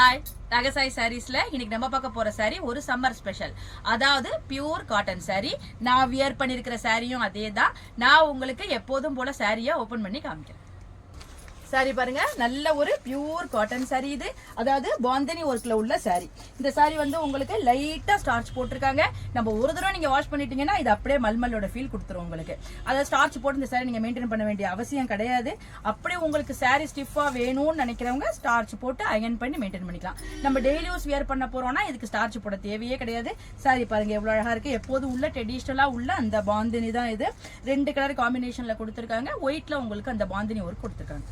Hi தகசாய் சாரீஸ்ல இன்னைக்கு நம்ம பார்க்க போற சாரி ஒரு சம்மர் ஸ்பெஷல். அதாவது பியூர் காட்டன் சாரி. நான் வியர் பண்ணிருக்கிற சாரியும் அதே தான். நான் உங்களுக்கு எப்போதும் போல சாரியை ஓபன் பண்ணி காமிக்கிறேன். சாரி பாருங்க, நல்ல ஒரு பியூர் காட்டன் சாரி இது. அதாவது பாந்தனி ஒர்க்ல உள்ள சாரி. இந்த சாரி வந்து உங்களுக்கு லைட்டா ஸ்டார்ச் போட்டிருக்காங்க. நம்ம ஒரு தடவை நீங்க வாஷ் பண்ணிட்டீங்கன்னா இது அப்படியே மல்மலோட ஃபீல் கொடுத்துரும் உங்களுக்கு. அதாவது ஸ்டார்ச் போட்டு இந்த சாரி நீங்க மெயின்டைன் பண்ண வேண்டிய அவசியம் கிடையாது. அப்படியே உங்களுக்கு சாரி ஸ்டிஃபா வேணும்னு நினைக்கிறவங்க ஸ்டார்ச் போட்டு அயன் பண்ணி மெயின்டைன் பண்ணிக்கலாம். நம்ம டெய்லி யூஸ் வியர் பண்ண போறோம்னா இதுக்கு ஸ்டார்ச் போட தேவையே கிடையாது. சாரி பாருங்க எவ்வளவு அழகா இருக்கு. எப்போதும் உள்ள ட்ரெடிஷனலா உள்ள அந்த பாந்தினி தான் இது. 2 கலர் காம்பினேஷன்ல கொடுத்திருக்காங்க. ஒயிட்ல உங்களுக்கு அந்த பாந்தினி ஒர்க் கொடுத்திருக்காங்க.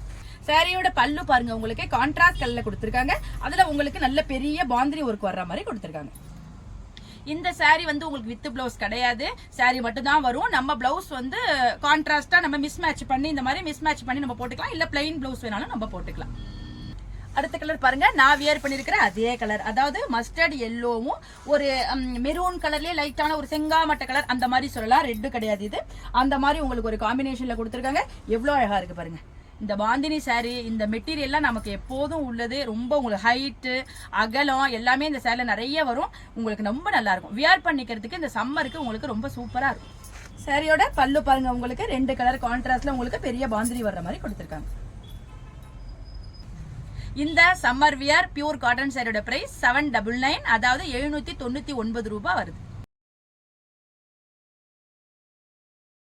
சாரியோட பல்லு பாருங்க, உங்களுக்கு கான்ட்ராஸ்ட் கலர்ல கொடுத்திருக்காங்க. அதுல உங்களுக்கு நல்ல பெரிய பாந்தினி ஒர்க் வர்ற மாதிரி கொடுத்திருக்காங்க. இந்த சாரி வந்து உங்களுக்கு வித் பிளவுஸ் கிடையாது, சாரி மட்டும் தான் வரும். நம்ம பிளவுஸ் வந்து கான்ட்ராஸ்டா நம்ம மிஸ்மேட்ச் பண்ணி இந்த மாதிரி மிஸ்மேட்ச் பண்ணி நம்ம போட்டுக்கலாம். இல்ல பிளைன் பிளவுஸ் வேணாலும் நம்ம போட்டுக்கலாம். அடுத்த கலர் பாருங்க, நான் வியர் பண்ணிருக்கிற அதே கலர். அதாவது மஸ்டர்ட் எல்லோவும் ஒரு மெரூன் கலர்லயே லைட்டான ஒரு செங்காமட்ட கலர் அந்த மாதிரி சொல்லலாம். ரெட்டு கிடையாது இது. அந்த மாதிரி உங்களுக்கு ஒரு காம்பினேஷன்ல கொடுத்திருக்காங்க. எவ்வளவு அழகா இருக்கு பாருங்க. இந்த பாந்தினி சாரி இந்த மெட்டீரியல்லாம் நமக்கு எப்போதும் உள்ளது. ரொம்ப உங்களுக்கு ஹைட்டு அகலம் எல்லாமே இந்த சேரில் நிறைய வரும். உங்களுக்கு ரொம்ப நல்லா இருக்கும். வியர் பண்ணிக்கிறதுக்கு இந்த சம்மருக்கு உங்களுக்கு ரொம்ப சூப்பரா இருக்கும். சாரியோட பல்லு பாருங்க, உங்களுக்கு 2 கலர் கான்ட்ராஸ்ட்ல உங்களுக்கு பெரிய பாந்தினி வர்ற மாதிரி கொடுத்திருக்காங்க. இந்த சம்மர் வியர் பியூர் காட்டன் சாரியோட பிரைஸ் 799, அதாவது 799 ரூபாய் வருது.